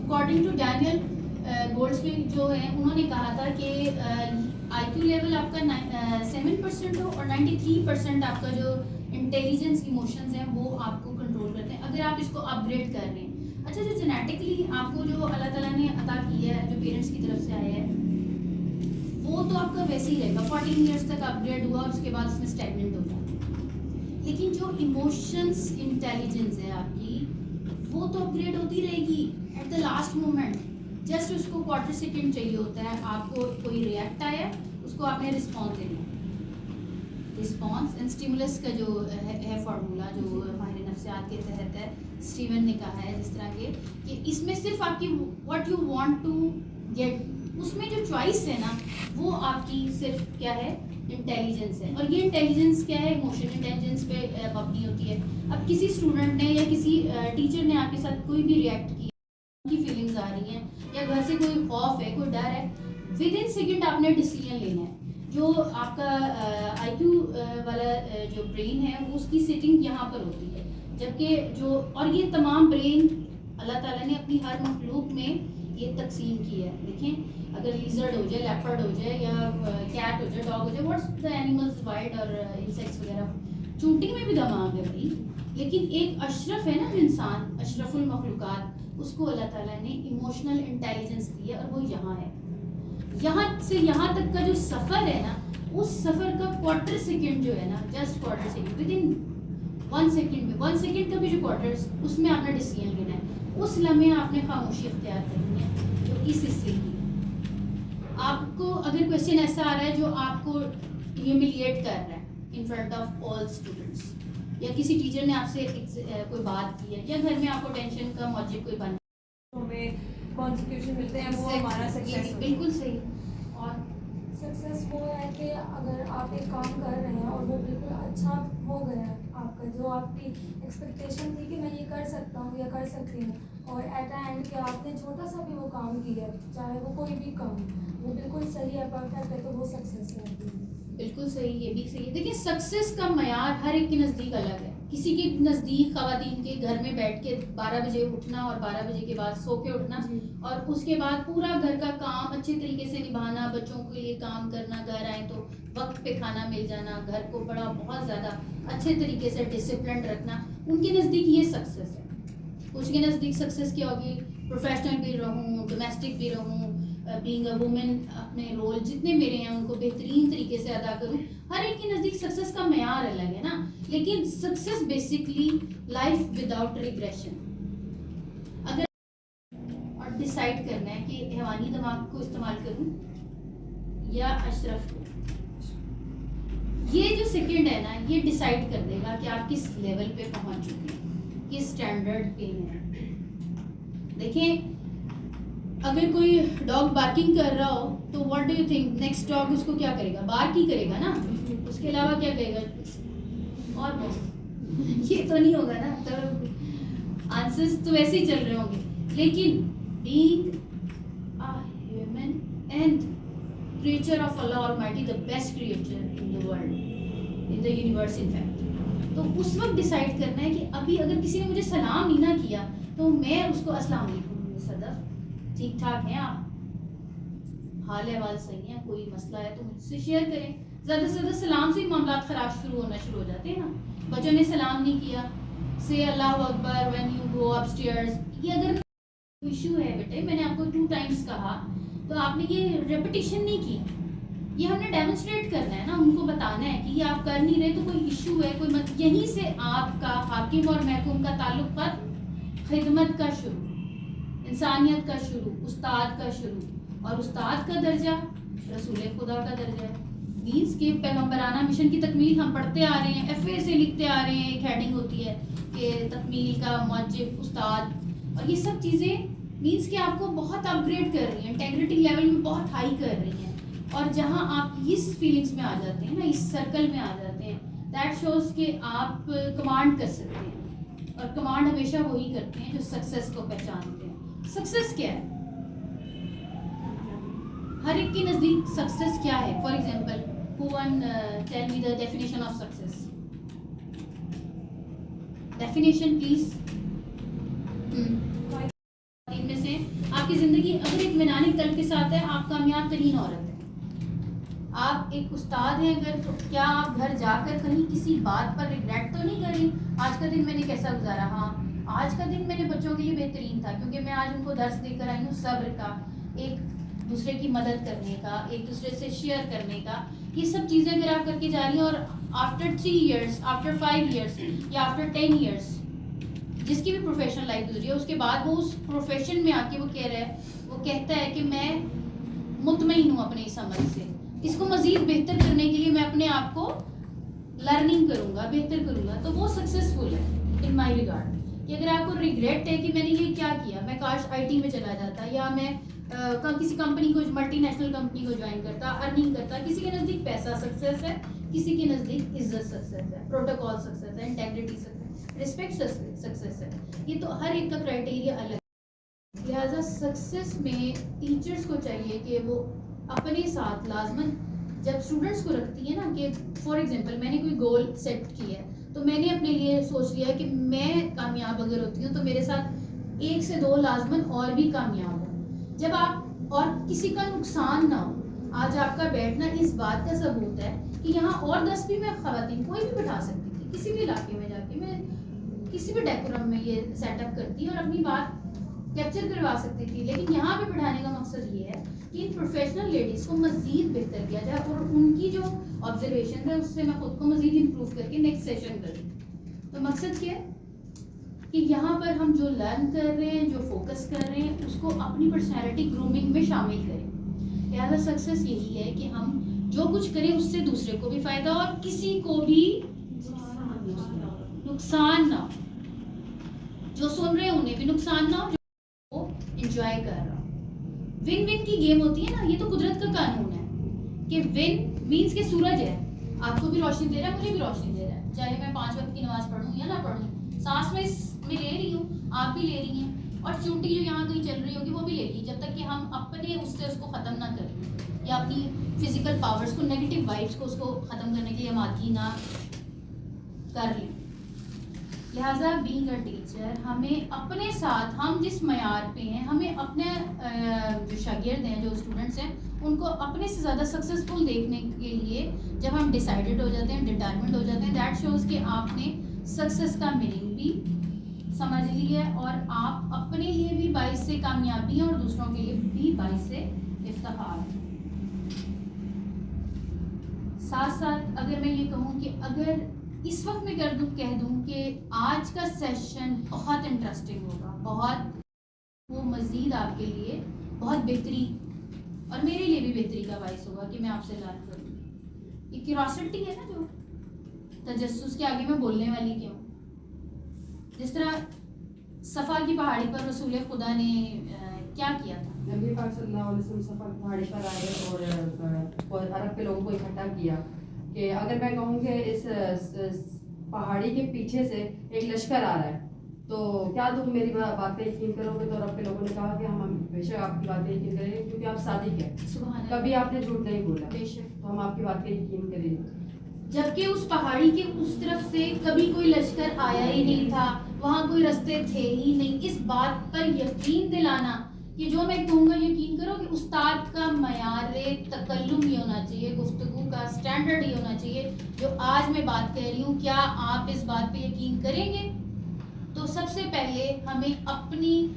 According to Daniel گولڈسمتھ جو ہے انہوں نے کہا تھا کہ آئی کیو لیول آپ کا 7% ہو اور 93% آپ کا جو انٹیلیجنس ایموشنز ہیں وہ آپ کو کنٹرول کرتے ہیں اگر آپ اس کو اپ گریڈ کر رہے ہیں. اچھا جو جینیٹکلی آپ کو جو اللہ تعالیٰ نے عطا کیا ہے جو پیرنٹس کی طرف سے آیا ہے وہ تو آپ کا ویسے ہی رہے گا 14 ایئرس تک اپ گریڈ ہوا اور اس کے بعد اس میں اسٹیگننٹ ہو جاتا ہے. لیکن جو ایموشنس انٹیلیجنس ہے آپ کی وہ تو اپ گریڈ ہوتی رہے گی at the last moment. Just اس کو کوارٹر سیکنڈ چاہیے ہوتا ہے. آپ کو کوئی ریئیکٹ آیا اس کو آپ نے رسپانس دینا ہے. رسپانس اینڈ اسٹیمولس کا جو ہے فارمولا جو ہمارے نفسیات کے تحت ہے اسٹیون نے کہا ہے جس طرح کے کہ اس میں صرف آپ کی what you want to get اس میں جو چوائس ہے نا وہ آپ کی صرف کیا ہے انٹیلیجنس ہے. اور یہ انٹیلیجنس کیا ہے ایموشن انٹیلیجنس پہ مبنی ہوتی ہے. اب کسی اسٹوڈنٹ نے یا کسی ٹیچر نے آپ کے ساتھ کوئی بھی ریئیکٹ کیا کی فیلنگز آ رہی ہیں یا گھر سے کوئی خوف ہے کوئی ڈر ہے ود ان سیکنڈ آپ نے ڈیسیجن لینا ہے. جو آپ کا آئی کیو والا جو برین ہے وہ اس کی سیٹنگ یہاں پر ہوتی ہے جبکہ جو اور یہ تمام برین اللہ تعالیٰ نے اپنی ہر مخلوق میں یہ تقسیم کی ہے. دیکھیں اگر لیزرڈ ہو جائے لیپرڈ ہو جائے یا کیٹ ہو جائے ڈاگ ہو جائے واٹس دا اینیملز وائلڈ اور انسیکٹس وغیرہ چونٹی میں بھی دماغ ہے بھائی لیکن ایک اشرف ہے نا جو انسان اشرف المخلوقات اس کو اللہ تعالیٰ نے ایموشنل انٹیلیجنس دی ہے اور وہ یہاں ہے. یہاں سے یہاں تک کا جو سفر ہے نا اس سفر کا کوارٹر سیکنڈ جو ہے نا just quarter second with in 1 second میں 1 سیکنڈ کا بھی جو کوارٹر اس میں آپ نے ڈیسیجن لینا ہے. اس لمحے آپ نے خاموشی اختیار کرنی ہے جو اس حصے کی. آپ کو اگر کویشچن ایسا آ رہا ہے جو آپ کو ہیوملیٹ کر رہا ہے in front of all students یا کسی ٹیچر نے آپ سے کوئی بات کی ہے یا گھر میں آپ کو ٹینشن کا موجب کوئی بن ہمیں کانسیکیوشن ملتے ہیں وہ ہمارا سکسیس. بالکل صحیح. اور سکسیس وہ ہے کہ اگر آپ ایک کام کر رہے ہیں اور وہ بالکل اچھا ہو گیا ہے آپ کا جو آپ کی ایکسپیکٹیشن تھی کہ میں یہ کر سکتا ہوں یا کر سکتی ہوں اور ایٹ دا اینڈ کہ آپ نے چھوٹا سا بھی وہ کام کیا ہے چاہے وہ کوئی بھی کام وہ بالکل صحیح ہے پرفیکٹ ہے تو وہ سکسیس ہے. بالکل صحیح. یہ بھی صحیح ہے. دیکھیے سکسیس کا معیار ہر ایک کے نزدیک الگ ہے. کسی کے نزدیک خواتین کے گھر میں بیٹھ کے 12 بجے اٹھنا اور 12 بجے کے بعد سو کے اٹھنا اور اس کے بعد پورا گھر کا کام اچھے طریقے سے نبھانا بچوں کے لیے کام کرنا گھر آئیں تو وقت پہ کھانا مل جانا گھر کو بڑا بہت زیادہ اچھے طریقے سے ڈسپلنڈ رکھنا ان کے نزدیک یہ سکسیس ہے. کچھ کے نزدیک سکسیس کیا ہوگی پروفیشنل بھی رہوں ڈومیسٹک بھی رہوں بینگ اے وومن اپنے رول جتنے میرے ہیں ان کو بہترین طریقے سے ادا کروں. ہر ایک کے نزدیک سکسیس کا معیار الگ ہے نا. لیکن success basically life without regression. اگر اور ڈیسائیڈ کرنا ہے کہ حیوانی دماغ کو استعمال کروں یا اشرف کو یہ جو سیکنڈ ہے نا یہ ڈیسائیڈ کر دے گا کہ آپ کس لیول پہ پہنچ چکے ہیں کس اسٹینڈرڈ پہ ہیں. دیکھیں اگر کوئی ڈاگ بارکنگ کر رہا ہو تو what do you think next dog اس کو کیا کرے گا بارک ہی کرے گا نا اس کے علاوہ کیا کہے گا اور یہ تو نہیں ہوگا نا. تو آنسرز تو ویسے ہی چل رہے ہوں گے. لیکن being human and creature of Allah Almighty the best creature in the world in the universe in fact تو اس وقت ڈیسائیڈ کرنا ہے کہ ابھی اگر کسی نے مجھے سلام نہیں نہ کیا تو میں اس کو السلام علیکم صدف ٹھیک ٹھاک ہیں آپ حال احوال صحیح ہیں کوئی مسئلہ ہے تو مجھ سے شیئر کریں. زیادہ سے زیادہ سلام سے ہی معاملات خراب شروع ہو جاتے ہیں نا. بچوں نے سلام نہیں کیا سے اللہ اکبر when you go up stairs یہ اگر ایشو ہے بیٹے میں نے آپ کو 2 ٹائمز کہا تو آپ نے یہ ریپیٹیشن نہیں کی. یہ ہم نے ڈیمونسٹریٹ کرنا ہے نا ان کو بتانا ہے کہ یہ آپ کر نہیں رہے تو کوئی ایشو ہے کوئی یہیں سے آپ کا حاکم اور محکوم کا تعلق خدمت کا شروع انسانیت کا شروع استاد کا شروع اور استاد کا درجہ رسول خدا کا درجہ ہے. مینس کے پیغمبرانہ مشن کی تکمیل ہم پڑھتے آ رہے ہیں ایف اے سے لکھتے آ رہے ہیں ایک ہیڈنگ ہوتی ہے کہ تکمیل کا موجب استاد اور یہ سب چیزیں مینس کہ آپ کو بہت اپ گریڈ کر رہی ہیں انٹیگریٹی لیول میں بہت ہائی کر رہی ہیں. اور جہاں آپ اس فیلنگس میں آ جاتے ہیں نا اس سرکل میں آ جاتے ہیں دیٹ شوز کہ آپ کمانڈ کر سکتے ہیں اور کمانڈ ہمیشہ وہی کرتے ہیں جو سکسیس کو پہچانتے ہیں. سکسیس کیا ہے ہر ایک کے نزدیک سکسیس کیا ہے. For example who one tell me the definition of success definition please. ان میں سے ہیں آپ کی زندگی اگر اطمینانی قلب کے ساتھ ہے آپ کامیاب ترین عورت ہیں. آپ ایک استاد ہیں اگر تو کیا آپ گھر جا کر کہیں کسی بات پر ریگریٹ تو نہیں کریں آج کا دن میں نے کیسا گزارا. ہاں آج کا دن میرے بچوں کے لیے بہترین تھا کیونکہ میں آج ان کو درس دے کر آئی ہوں صبر کا, ایک دوسرے کی مدد کرنے کا, ایک دوسرے سے شیئر کرنے کا. یہ سب چیزیں اگر آپ کر کے جا رہی ہیں اور آفٹر 3 ایئرس, آفٹر 5 ایئرس یا آفٹر 10 ایئرس جس کی بھی پروفیشنل لائف گزری ہے اس کے بعد وہ اس پروفیشن میں آ کے وہ کہہ رہا ہے, وہ کہتا ہے کہ میں مطمئن ہوں اپنے اس عمل سے, اس کو مزید بہتر کرنے کے لیے میں اپنے آپ کو لرننگ کروں گا, بہتر کروں گا, تو وہ سکسیزفل ہے ان مائی ریگارڈ. کہ اگر آپ کو ریگریٹ ہے کہ میں نے یہ کیا کیا, میں کاش آئی ٹی میں چلا جاتا یا میں کسی کمپنی کو, ملٹی نیشنل کمپنی کو جوائن کرتا, ارننگ کرتا. کسی کے نزدیک پیسہ سکسیس ہے, کسی کے نزدیک عزت سکسیس ہے, پروٹوکول سکسیس ہے, انٹیگریٹی سکسیس, رسپیکٹ سکسیس ہے. یہ تو ہر ایک کا کرائٹیریا الگ ہے. لہٰذا سکسیس میں ٹیچرس کو چاہیے کہ وہ اپنے ساتھ لازماً جب اسٹوڈنٹس کو رکھتی ہے نا کہ فار ایگزامپل میں نے کوئی گول سیٹ کیا ہے تو میں نے اپنے لیے سوچ لیا کہ میں کامیاب اگر ہوتی ہوں تو میرے ساتھ 1 سے 2 لازماً اور بھی کامیاب ہوں. جب آپ اور کسی کا نقصان نہ ہو, آج آپ کا بیٹھنا اس بات کا ثبوت ہے کہ یہاں اور 10 بھی میں خواتین کوئی بھی بٹھا سکتی تھی, کسی بھی علاقے میں جا کے میں کسی بھی ڈیکورم میں یہ سیٹ اپ کرتی اور اپنی بات کیپچر کروا سکتی تھی. لیکن یہاں پہ بٹھانے کا مقصد یہ ہے کہ ان پروفیشنل لیڈیز کو مزید بہتر کیا جائے اور ان کی جو آبزرویشن ہے اس سے میں خود کو مزید امپروو کر کے نیکسٹ سیشن کروں. تو مقصد کیا ہے کہ یہاں پر ہم جو لرن کر رہے ہیں, جو فوکس کر رہے ہیں, اس کو اپنی پرسنالٹی گرومنگ میں شامل کریں. لہٰذا سکسیس یہی ہے کہ ہم جو کچھ کریں اس سے دوسرے کو بھی فائدہ اور کسی کو بھی نقصان نہ ہو, جو سن رہے ہیں انہیں بھی نقصان نہ ہو, جو انجوائے کر رہا ہوں. ون ون کی گیم ہوتی ہے نا, یہ تو قدرت کا قانون ہے کہ ون مینس کہ سورج ہے, آپ کو بھی روشنی دے رہا ہے, مجھے بھی روشنی دے رہا ہے, چاہے میں 5 وقت کی نماز پڑھوں یا نہ پڑھوں, سانس میں لے رہی ہوں, آپ بھی لے رہی ہیں, اور چونٹی جو یہاں کہیں چل رہی ہوگی وہ بھی لے گی, جب تک کہ ہم اپنے اس سے اس کو ختم نہ کریں یا اپنی فزیکل پاورز کو, نیگیٹو وائبس کو, اس کو ختم کرنے کے لیے ہم آتی نہ کر لیں. لہٰذا بینگ اے ٹیچر ہمیں اپنے ساتھ, ہم جس معیار پہ ہیں, ہمیں اپنے جو شاگرد ہیں, جو اسٹوڈنٹس ہیں, ان کو اپنے سے زیادہ سکسیزفل دیکھنے کے لیے جب ہم ڈیسائیڈڈ ہو جاتے ہیں, ڈٹرمنٹ ہو جاتے ہیں, دیٹ شوز کہ آپ نے سکسیس کا میننگ بھی سمجھ لی ہے اور آپ اپنے لیے بھی باعث سے کامیابی ہیں اور دوسروں کے لیے بھی باعث سے افتخار ہیں. ساتھ ساتھ اگر میں یہ کہوں کہ اگر اس وقت میں کہہ دوں کہ آج کا سیشن بہت انٹرسٹنگ ہوگا, بہت وہ مزید آپ کے لیے بہت بہتری اور میرے لیے بھی بہتری کا باعث ہوگا کہ میں آپ سے لرن کروں. یہ کیوریوسٹی ہے نا, جو تجسس کے آگے میں بولنے والی کیوں. جس طرح صفا کی پہاڑی پر رسول خدا نے کیا کیا تھا, نبی پاک صلی اللہ علیہ وسلم صفا کی پہاڑی پر آئے اور عرب کے لوگوں کو اکٹھا کیا کہ اگر میں کہوں کہ اس پہاڑی کے پیچھے سے ایک لشکر آ رہا ہے تو کیا تم میری باتیں یقین کرو گے؟ تو عرب کے لوگوں نے کہا کہ ہم بے شک آپ کی باتیں یقین کریں گے کیونکہ آپ صادق ہیں, کبھی آپ نے جھوٹ نہیں بولا, بے شک, تو ہم آپ کی باتیں یقین کریں گے. جبکہ اس پہاڑی کے اس طرف سے کبھی کوئی لشکر آیا ہی نہیں تھا, وہاں کوئی رستے تھے ہی نہیں. اس بات پر یقین دلانا کہ جو میں کہوں گا یقین کرو کہ استاد کا معیار تکلم یہ ہونا چاہیے, گفتگو کا اسٹینڈرڈ یہ ہونا چاہیے. جو آج میں بات کہہ رہی ہوں, کیا آپ اس بات پہ یقین کریں گے؟ تو سب سے پہلے ہمیں اپنی